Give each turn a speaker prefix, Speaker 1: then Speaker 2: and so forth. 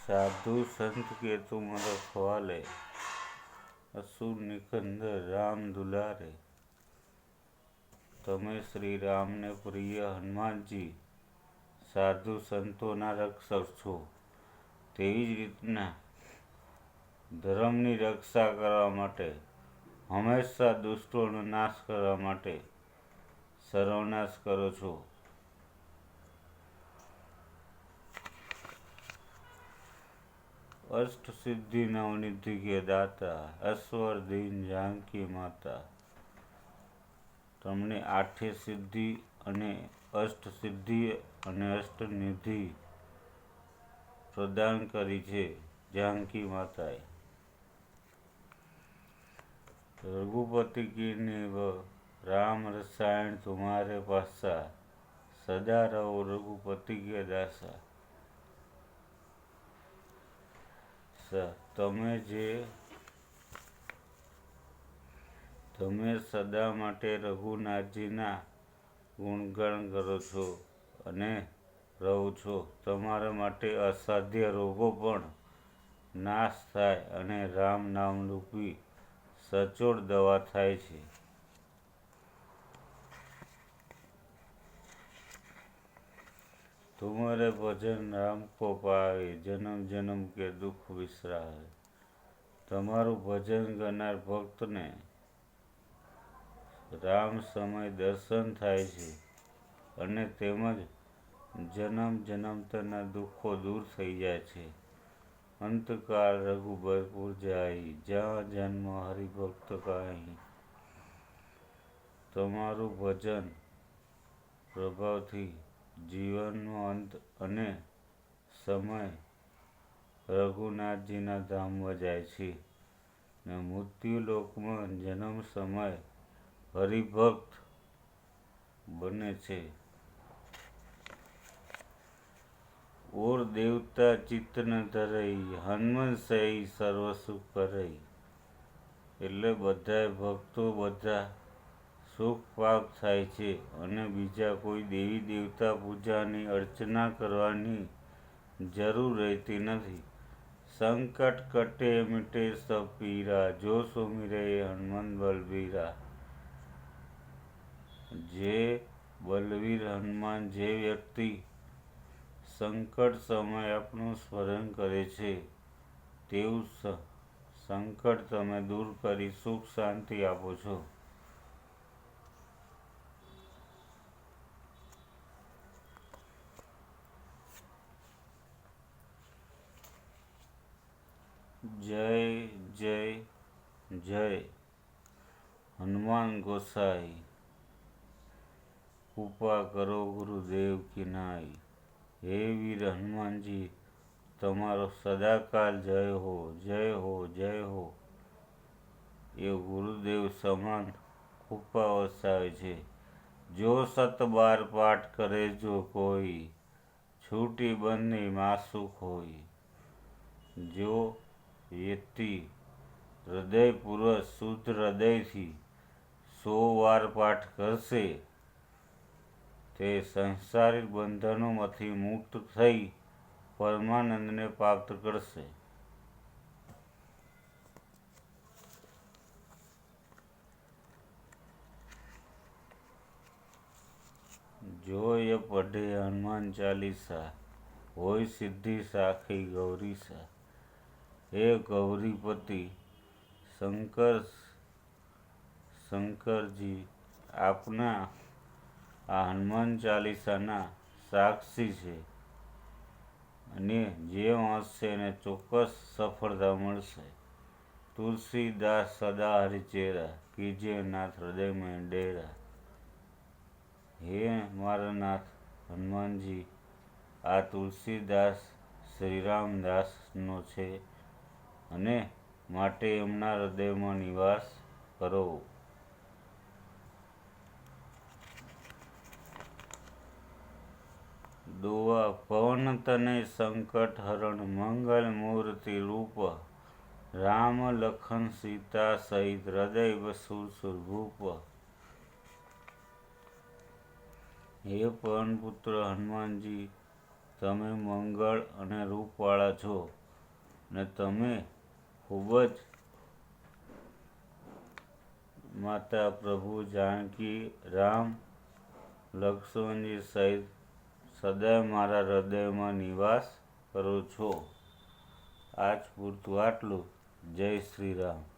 Speaker 1: साधु संत के तुम रखवाले, असुर निकंदर राम दुलारे। તમે શ્રી રામને પ્રિય હનુમાનજી સાધુ સંતોના રક્ષક છો, તેવી જ રીતના ધર્મની રક્ષા કરવા માટે, હંમેશા દુષ્ટોનો નાશ કરવા માટે સર્વનાશ કરો છો। अष्ट सिद्धि नवनिधि के दाता, ऐश्वर दीन जानकी माता। તમને આઠે સિદ્ધિ અને અષ્ટ સિદ્ધિ અને અષ્ટ નિધિ પ્રદાન કરી છે જાનકી માતાએ। रघुपति की निव राम रसायन तुम्हारे पासा, सदा रहो रघुपति के दासा। તમે સદા માટે રઘુનાથજીના ગુણગાન કરો છો અને રહો છો। તમારા માટે અસાધ્ય રોગો પણ નાશ થાય અને રામ નામરૂપી સચોટ દવા થાય છે। तुम्हारे भजन राम को पावे, जन्म जन्म के दुख विसरावे। તમારું ભજન કરનાર ભક્તને રામ સમય દર્શન થાય છે અને તેમજ જન્મ જન્માંતરના દુઃખો દૂર થઈ જાય છે। અંતકાળ રઘુબરપુર જાય, જ્યાં જન્મ હરિભક્ત કાંઈ। તમારું ભજન પ્રભાવથી જીવનનો અંત અને સમય રઘુનાથજીના ધામમાં જાય છે ને મૃત્યુલોકમાં જન્મ સમય હરિભક્ત બને છે। ઓર દેવતા ચિત્ત ન ધરઈ, હનુમંત સહી સર્વ સુખ કરઈ। એટલે બધાય ભક્તો બધા સુખ પ્રાપ્ત થાય છે અને બીજા કોઈ દેવી દેવતા પૂજાની અર્ચના કરવાની જરૂર રહેતી નથી। સંકટ કટે મિટે સબ પીરા, જો સુમિરે હનુમંત બલબીરા। જે બલવીર હનુમાન, જે વ્યક્તિ સંકટ સમયે આપણું સ્મરણ કરે છે તેવું સંકટ તમે દૂર કરી સુખ શાંતિ આપો છો। जय जय जय हनुमान गोसाई, कृपा करो गुरुदेव की नाई। हे वीर हनुमान जी, તમારો સદાકાલ જય હો, જય હો, જય હો। એ ગુરુદેવ સમાન કૃપા વરસાવે છે। જો 100 પાઠ કરે જો કોઈ, છૂટી બંને માસુક હોય। જો વ્યક્તિ હૃદયપૂર્વક શુદ્ધ હૃદયથી 100 પાઠ કરશે તે સંસારિક બંધનોમાંથી મુક્ત થઈ પરમાનંદને પ્રાપ્ત કરશે। जो ये पढ़े हनुमान चालीसा, होय सिद्धि साखी गौरीसा। हे गौरीपति શંકરજી, આપના આ હનુમાન ચાલીસાના સાક્ષી છે અને જે વાંચશે એને ચોક્કસ સફળતા મળશે। તુલસીદાસ સદા હરિચેરા, કીજે નાથ હૃદય में डेरा। હે મારા નાથ હનુમાનજી, આ તુલસીદાસ શ્રીરામદાસનો છે અને માટે એમના હૃદયમાં નિવાસ કરો। દુઆ પવન તનય સંકટ હરણ, મંગલ મૂર્તિ રૂપ। રામ લખન સીતા સહિત, હૃદય બસુ સુરભૂપ। हे पवन पुत्र हनुमान जी, તમે મંગળ અને રૂપવાળા છો ને તમે ખૂબ જ માતા પ્રભુ જાનકી રામ લક્ષ્મણજી સહિત સદાય મારા હૃદયમાં નિવાસ કરો છો. આજ પૂરતું આટલું. જય શ્રી રામ.